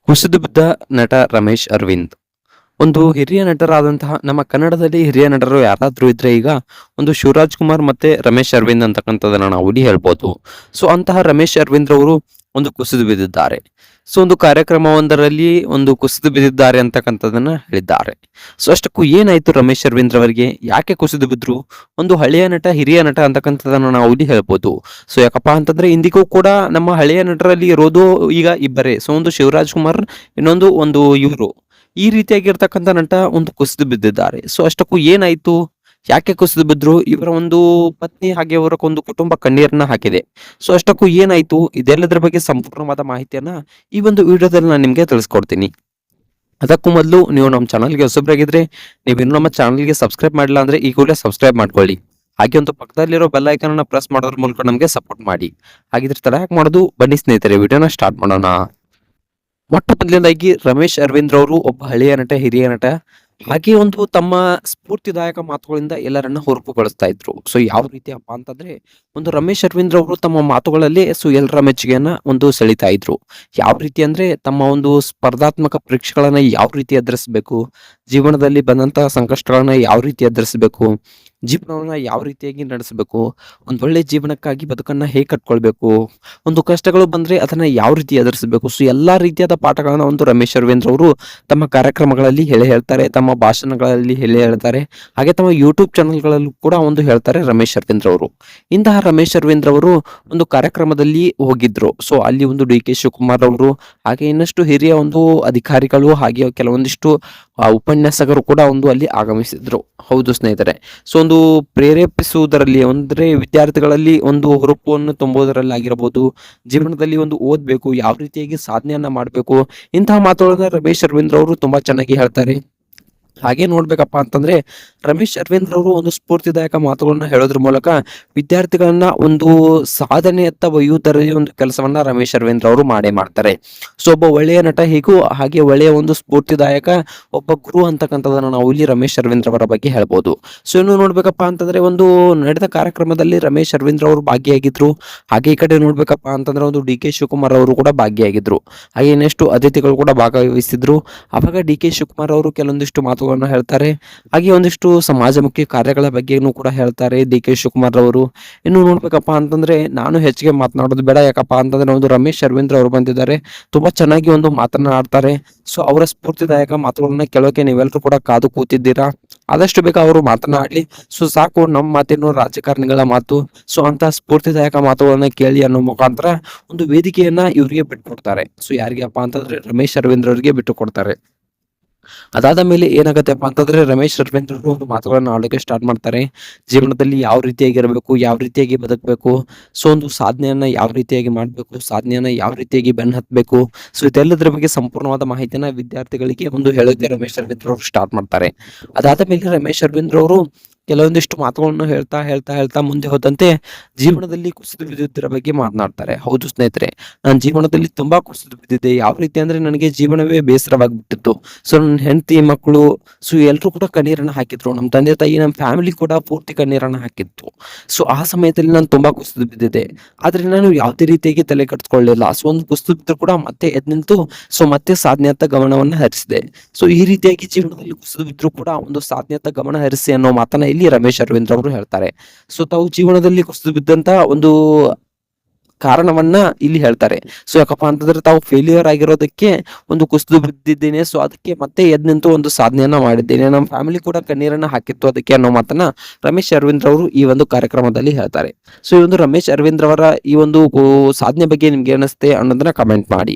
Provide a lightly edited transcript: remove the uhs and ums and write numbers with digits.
ಕುಸಿದು ಬಿದ್ದ ನಟ ರಮೇಶ್ ಅರವಿಂದ್. ಒಂದು ಹಿರಿಯ ನಟರಾದಂತಹ ನಮ್ಮ ಕನ್ನಡದಲ್ಲಿ ಹಿರಿಯ ನಟರು ಯಾರಾದ್ರೂ ಇದ್ರೆ ಈಗ ಒಂದು ಶಿವರಾಜ್ ಕುಮಾರ್ ಮತ್ತೆ ರಮೇಶ್ ಅರವಿಂದ್ ಅಂತಕ್ಕಂಥದ್ದನ್ನ ನಾವು ಇಲ್ಲಿ ಹೇಳ್ಬೋದು. ಸೊ ಅಂತಹ ರಮೇಶ್ ಅರವಿಂದ್ ರವರು ಒಂದು ಕುಸಿದು ಬಿದ್ದಿದ್ದಾರೆ. ಸೊ ಒಂದು ಕಾರ್ಯಕ್ರಮವೊಂದರಲ್ಲಿ ಒಂದು ಕುಸಿದು ಬಿದ್ದಿದ್ದಾರೆ ಅಂತಕ್ಕಂಥದ್ದನ್ನ ಹೇಳಿದ್ದಾರೆ. ಸೊ ಅಷ್ಟಕ್ಕೂ ಏನಾಯ್ತು ರಮೇಶ್ ಅರವಿಂದ್ ರವರಿಗೆ, ಯಾಕೆ ಕುಸಿದು ಬಿದ್ರು? ಒಂದು ಹಳೆಯ ನಟ ಹಿರಿಯ ನಟ ಅಂತಕ್ಕಂಥದ್ದನ್ನ ನಾವು ಇಲ್ಲಿ ಹೇಳ್ಬೋದು. ಸೊ ಯಾಕಪ್ಪ ಅಂತಂದ್ರೆ ಇಂದಿಗೂ ಕೂಡ ನಮ್ಮ ಹಳೆಯ ನಟರಲ್ಲಿ ಇರೋದು ಈಗ ಇಬ್ಬರೇ. ಸೊ ಒಂದು ಶಿವರಾಜ್ ಕುಮಾರ್, ಇನ್ನೊಂದು ಒಂದು ಇವರು. ಈ ರೀತಿಯಾಗಿರ್ತಕ್ಕಂಥ ನಟ ಒಂದು ಕುಸಿದು ಬಿದ್ದಿದ್ದಾರೆ. ಸೊ ಅಷ್ಟಕ್ಕೂ ಏನಾಯ್ತು, ಯಾಕೆ ಕುಸಿದು ಬಿದ್ರು? ಇವರ ಒಂದು ಪತ್ನಿ ಹಾಗೆ ಅವರ ಒಂದು ಕುಟುಂಬ ಕಣ್ಣೀರನ್ನ ಹಾಕಿದೆ. ಸೊ ಅಷ್ಟಕ್ಕೂ ಏನಾಯ್ತು, ಇದೆಲ್ಲದರ ಬಗ್ಗೆ ಸಂಪೂರ್ಣವಾದ ಮಾಹಿತಿಯನ್ನ ಈ ಒಂದು ವಿಡಿಯೋದಲ್ಲಿ ನಾನು ನಿಮ್ಗೆ ತಿಳಿಸ್ಕೊಡ್ತೀನಿ. ಅದಕ್ಕೂ ಮೊದಲು ನೀವು ನಮ್ಮ ಚಾನಲ್ಗೆ ಹೊಸಬ್ರಾಗಿದ್ರೆ, ನೀವು ಇನ್ನೂ ನಮ್ಮ ಚಾನಲ್ಗೆ ಸಬ್ಸ್ಕ್ರೈಬ್ ಮಾಡಿಲ್ಲ ಅಂದ್ರೆ ಈ ಕೂಡಲೇ ಸಬ್ಸ್ಕ್ರೈಬ್ ಮಾಡ್ಕೊಳ್ಳಿ. ಹಾಗೆ ಒಂದು ಪಕ್ಕದಲ್ಲಿರೋ ಬೆಲ್ ಐಕಾನ್ ಅನ್ನ ಪ್ರೆಸ್ ಮಾಡೋದ್ರ ಮೂಲಕ ನಮಗೆ ಸಪೋರ್ಟ್ ಮಾಡಿ. ಹಾಗಿದ್ರೆ ತಡ ಯಾಕೆ ಮಾಡೋದು, ಬನ್ನಿ ಸ್ನೇಹಿತರೆ ವಿಡಿಯೋನ ಸ್ಟಾರ್ಟ್ ಮಾಡೋಣ. ಮೊಟ್ಟ ಮೊದಲನೇದಾಗಿ ರಮೇಶ್ ಅರವಿಂದ್ ರವರು ಒಬ್ಬ ಹಳೆಯ ನಟ, ಹಿರಿಯ ನಟ. ಹಾಗೆ ಒಂದು ತಮ್ಮ ಸ್ಫೂರ್ತಿದಾಯಕ ಮಾತುಗಳಿಂದ ಎಲ್ಲರನ್ನ ಹುರುಪುಗೊಳಿಸ್ತಾ ಇದ್ರು. ಸೊ ಯಾವ ರೀತಿಯಪ್ಪ ಅಂತಂದ್ರೆ, ಒಂದು ರಮೇಶ್ ಅರವಿಂದ್ ರವರು ತಮ್ಮ ಮಾತುಗಳಲ್ಲಿ ಸೊ ಎಲ್ಲರ ಮೆಚ್ಚುಗೆಯನ್ನ ಒಂದು ಸೆಳಿತಾ ಇದ್ರು. ಯಾವ ರೀತಿ ಅಂದ್ರೆ, ತಮ್ಮ ಒಂದು ಸ್ಪರ್ಧಾತ್ಮಕ ಪರೀಕ್ಷೆಗಳನ್ನ ಯಾವ ರೀತಿ ಎದುರಿಸಬೇಕು, ಜೀವನದಲ್ಲಿ ಬಂದಂತಹ ಸಂಕಷ್ಟಗಳನ್ನ ಯಾವ ರೀತಿ ಎದುರಿಸಬೇಕು, ಜೀವನವನ್ನ ಯಾವ ರೀತಿಯಾಗಿ ನಡೆಸಬೇಕು, ಒಂದು ಒಳ್ಳೆ ಜೀವನಕ್ಕಾಗಿ ಬದುಕನ್ನ ಹೇಗೆ ಕಟ್ಕೊಳ್ಬೇಕು, ಒಂದು ಕಷ್ಟಗಳು ಬಂದ್ರೆ ಅದನ್ನ ಯಾವ ರೀತಿ ಎದುರಿಸಬೇಕು. ಸೊ ಎಲ್ಲಾ ರೀತಿಯಾದ ಪಾಠಗಳನ್ನ ಒಂದು ರಮೇಶ್ ಅರವಿಂದ್ ಅವರು ತಮ್ಮ ಕಾರ್ಯಕ್ರಮಗಳಲ್ಲಿ ಹೇಳ್ತಾರೆ, ತಮ್ಮ ಭಾಷಣಗಳಲ್ಲಿ ಹೇಳ್ತಾರೆ. ಹಾಗೆ ತಮ್ಮ ಯೂಟ್ಯೂಬ್ ಚಾನೆಲ್ಗಳಲ್ಲೂ ಕೂಡ ಒಂದು ಹೇಳ್ತಾರೆ ರಮೇಶ್ ಅರವಿಂದ್ ಅವರು. ಇಂತಹ ರಮೇಶ್ ಅರವಿಂದ್ ಅವರು ಒಂದು ಕಾರ್ಯಕ್ರಮದಲ್ಲಿ ಹೋಗಿದ್ರು. ಸೊ ಅಲ್ಲಿ ಒಂದು ಡಿ.ಕೆ. ಶಿವಕುಮಾರ್ ಅವರು, ಹಾಗೆ ಇನ್ನಷ್ಟು ಹಿರಿಯ ಒಂದು ಅಧಿಕಾರಿಗಳು, ಹಾಗೆ ಕೆಲವೊಂದಿಷ್ಟು ಉಪನ್ಯಾಸಕರು ಕೂಡ ಒಂದು ಅಲ್ಲಿ ಆಗಮಿಸಿದ್ರು. ಹೌದು ಸ್ನೇಹಿತರೆ, ಸೊ ಒಂದು ಪ್ರೇರೇಪಿಸುವುದರಲ್ಲಿ ಅಂದ್ರೆ ವಿದ್ಯಾರ್ಥಿಗಳಲ್ಲಿ ಒಂದು ಹುರುಪನ್ನು ತುಂಬುವುದರಲ್ಲಿ ಆಗಿರಬಹುದು, ಜೀವನದಲ್ಲಿ ಒಂದು ಓದ್ಬೇಕು, ಯಾವ ರೀತಿಯಾಗಿ ಸಾಧನೆಯನ್ನ ಮಾಡಬೇಕು, ಇಂತಹ ಮಾತುಗಳನ್ನ ರಮೇಶ್ ಅರವಿಂದ್ ಅವರು ತುಂಬಾ ಚೆನ್ನಾಗಿ ಹೇಳ್ತಾರೆ. ಹಾಗೆ ನೋಡ್ಬೇಕಪ್ಪ ಅಂತಂದ್ರೆ, ರಮೇಶ್ ಅರವಿಂದ್ ಅವರು ಒಂದು ಸ್ಫೂರ್ತಿದಾಯಕ ಮಾತುಗಳನ್ನ ಹೇಳೋದ್ರ ಮೂಲಕ ವಿದ್ಯಾರ್ಥಿಗಳನ್ನ ಒಂದು ಸಾಧನೆಯತ್ತ ಒಯ್ಯುವುದರ ಒಂದು ಕೆಲಸವನ್ನ ರಮೇಶ್ ಅರವಿಂದ್ ಅವರು ಮಾಡೇ ಮಾಡ್ತಾರೆ. ಸೊ ಒಬ್ಬ ಒಳ್ಳೆಯ ನಟ ಹೇಗೂ, ಹಾಗೆ ಒಳ್ಳೆಯ ಒಂದು ಸ್ಫೂರ್ತಿದಾಯಕ ಒಬ್ಬ ಗುರು ಅಂತಕ್ಕಂಥದ್ದನ್ನ ನಾವು ಇಲ್ಲಿ ರಮೇಶ್ ಅರವಿಂದ್ ಅವರ ಬಗ್ಗೆ ಹೇಳ್ಬೋದು. ಸೊ ಇನ್ನು ನೋಡ್ಬೇಕಪ್ಪ ಅಂತಂದ್ರೆ, ಒಂದು ನಡೆದ ಕಾರ್ಯಕ್ರಮದಲ್ಲಿ ರಮೇಶ್ ಅರವಿಂದ್ ಅವರು ಭಾಗಿಯಾಗಿದ್ರು. ಹಾಗೆ ಈ ಕಡೆ ನೋಡ್ಬೇಕಪ್ಪ ಅಂತಂದ್ರೆ, ಒಂದು ಡಿ.ಕೆ. ಶಿವಕುಮಾರ್ ಅವರು ಕೂಡ ಭಾಗಿಯಾಗಿದ್ರು. ಹಾಗೆ ಇನ್ನೆಷ್ಟು ಅತಿಥಿಗಳು ಕೂಡ ಭಾಗವಹಿಸಿದ್ರು. ಅವಾಗ ಡಿ.ಕೆ. ಶಿವಕುಮಾರ್ ಅವರು ಕೆಲವೊಂದಿಷ್ಟು ಮಾತುಗಳನ್ನ ಹೇಳ್ತಾರೆ. ಹಾಗೆ ಒಂದಿಷ್ಟು ಸಮಾಜಮುಖಿ ಕಾರ್ಯಗಳ ಬಗ್ಗೆನೂ ಕೂಡ ಹೇಳ್ತಾರೆ ಡಿ.ಕೆ. ಶಿವಕುಮಾರ್ ಅವರು. ಇನ್ನು ನೋಡ್ಬೇಕಪ್ಪ ಅಂತಂದ್ರೆ, ನಾನು ಹೆಚ್ಚಿಗೆ ಮಾತನಾಡೋದು ಬೇಡ, ಯಾಕಪ್ಪ ಅಂತಂದ್ರೆ ಒಂದು ರಮೇಶ್ ಅರವಿಂದ್ ಅವರು ಬಂದಿದ್ದಾರೆ, ತುಂಬಾ ಚೆನ್ನಾಗಿ ಒಂದು ಮಾತನಾಡ್ತಾರೆ. ಸೊ ಅವರ ಸ್ಫೂರ್ತಿದಾಯಕ ಮಾತುಗಳನ್ನ ಕೇಳೋಕೆ ನೀವೆಲ್ಲರೂ ಕೂಡ ಕಾದು ಕೂತಿದ್ದೀರಾ. ಆದಷ್ಟು ಬೇಗ ಅವರು ಮಾತನಾಡ್ಲಿ. ಸೊ ಸಾಕು, ನಮ್ಮ ಮಾತೇನು ರಾಜಕಾರಣಿಗಳ ಮಾತು. ಸೊ ಅಂತ ಸ್ಫೂರ್ತಿದಾಯಕ ಮಾತುಗಳನ್ನ ಕೇಳಿ ಅನ್ನೋ ಮುಖಾಂತರ ಒಂದು ವೇದಿಕೆಯನ್ನ ಇವರಿಗೆ ಬಿಟ್ಟುಕೊಡ್ತಾರೆ. ಸೊ ಯಾರಿಗಪ್ಪ ಅಂತಂದ್ರೆ ರಮೇಶ್ ಅರವಿಂದ್ ಅವರಿಗೆ ಬಿಟ್ಟು ಕೊಡ್ತಾರೆ. ಅದಾದ ಮೇಲೆ ಏನಾಗತ್ತೆಪ್ಪ ಅಂತಂದ್ರೆ, ರಮೇಶ್ ಅರವಿಂದ್ ಅವರು ಒಂದು ಮಾತುಗಳನ್ನ ಆಡೋಕೆ ಸ್ಟಾರ್ಟ್ ಮಾಡ್ತಾರೆ. ಜೀವನದಲ್ಲಿ ಯಾವ ರೀತಿಯಾಗಿ ಇರಬೇಕು, ಯಾವ ರೀತಿಯಾಗಿ ಬದುಕಬೇಕು, ಸೊ ಒಂದು ಸಾಧನೆಯನ್ನ ಯಾವ ರೀತಿಯಾಗಿ ಮಾಡಬೇಕು, ಸಾಧನೆಯನ್ನ ಯಾವ ರೀತಿಯಾಗಿ ಬೆನ್ನು ಹತ್ತಬೇಕು, ಸೊ ಇದೆಲ್ಲದರ ಬಗ್ಗೆ ಸಂಪೂರ್ಣವಾದ ಮಾಹಿತಿಯನ್ನ ವಿದ್ಯಾರ್ಥಿಗಳಿಗೆ ಒಂದು ಹೇಳೋಕೆ ರಮೇಶ್ ಅರವಿಂದ್ ಅವರು ಸ್ಟಾರ್ಟ್ ಮಾಡ್ತಾರೆ. ಅದಾದ ಮೇಲೆ ರಮೇಶ್ ಅರವಿಂದ್ ಅವರು ಕೆಲವೊಂದಿಷ್ಟು ಮಾತುಗಳನ್ನು ಹೇಳ್ತಾ ಹೇಳ್ತಾ ಹೇಳ್ತಾ ಮುಂದೆ ಹೋದಂತೆ ಜೀವನದಲ್ಲಿ ಕುಸಿದು ಬಿದ್ದಿದ್ದರ ಬಗ್ಗೆ ಮಾತನಾಡ್ತಾರೆ. ಹೌದು ಸ್ನೇಹಿತರೆ, ನಾನು ಜೀವನದಲ್ಲಿ ತುಂಬಾ ಕುಸಿದು ಬಿದ್ದಿದ್ದೆ. ಯಾವ ರೀತಿ ಅಂದ್ರೆ, ನನಗೆ ಜೀವನವೇ ಬೇಸರವಾಗಿಬಿಟ್ಟಿತ್ತು. ಸೊ ನನ್ನ ಹೆಂಡತಿ, ಮಕ್ಕಳು, ಸೊ ಎಲ್ಲರೂ ಕೂಡ ಕಣ್ಣೀರನ್ನ ಹಾಕಿದ್ರು. ನಮ್ಮ ತಂದೆ ತಾಯಿ, ನಮ್ಮ ಫ್ಯಾಮಿಲಿ ಕೂಡ ಪೂರ್ತಿ ಕಣ್ಣೀರನ್ನ ಹಾಕಿತ್ತು. ಸೊ ಆ ಸಮಯದಲ್ಲಿ ನಾನು ತುಂಬಾ ಕುಸಿದು ಬಿದ್ದಿದ್ದೆ. ಆದ್ರೆ ನಾನು ಯಾವುದೇ ರೀತಿಯಾಗಿ ತಲೆ ಕೆಡಿಸ್ಕೊಳ್ಳಿಲ್ಲ. ಸೊ ಒಂದು ಕುಸಿದು ಬಿದ್ದರೂ ಕೂಡ ಮತ್ತೆ ಎದ್ದು ನಿಂತು ಸೊ ಮತ್ತೆ ಸಾಧನೆಯತ್ತ ಗಮನವನ್ನ ಹರಿಸಿದೆ. ಸೊ ಈ ರೀತಿಯಾಗಿ ಜೀವನದಲ್ಲಿ ಕುಸಿದು ಬಿದ್ದರೂ ಕೂಡ ಒಂದು ಸಾಧನೆಯತ್ತ ಗಮನ ಹರಿಸಿ ಅನ್ನೋ ಮಾತನ್ನ ಇಲ್ಲಿ ರಮೇಶ್ ಅರವಿಂದ್ ಅವರು ಹೇಳ್ತಾರೆ. ಸೊ ತಾವು ಜೀವನದಲ್ಲಿ ಕುಸಿದು ಬಿದ್ದಂತ ಒಂದು ಕಾರಣವನ್ನ ಇಲ್ಲಿ ಹೇಳ್ತಾರೆ. ಸೊ ಯಾಕಪ್ಪ ಅಂತಂದ್ರೆ, ತಾವು ಫೇಲ್ಯೂರ್ ಆಗಿರೋದಕ್ಕೆ ಒಂದು ಕುಸಿದು ಬಿದ್ದಿದ್ದೇನೆ. ಸೊ ಅದಕ್ಕೆ ಮತ್ತೆ ಎದ್ದು ನಿಂತು ಒಂದು ಸಾಧನೆಯನ್ನ ಮಾಡಿದ್ದೇನೆ. ನಮ್ಮ ಫ್ಯಾಮಿಲಿ ಕೂಡ ಕಣ್ಣೀರನ್ನ ಹಾಕಿತ್ತು ಅದಕ್ಕೆ ಅನ್ನೋ ಮಾತನ್ನ ರಮೇಶ್ ಅರವಿಂದ್ ಅವರು ಈ ಒಂದು ಕಾರ್ಯಕ್ರಮದಲ್ಲಿ ಹೇಳ್ತಾರೆ. ಸೊ ಈ ಒಂದು ರಮೇಶ್ ಅರವಿಂದ್ ಅವರ ಈ ಒಂದು ಸಾಧನೆ ಬಗ್ಗೆ ನಿಮ್ಗೆ ಏನಿಸುತ್ತೆ ಅನ್ನೋದನ್ನ ಕಮೆಂಟ್ ಮಾಡಿ.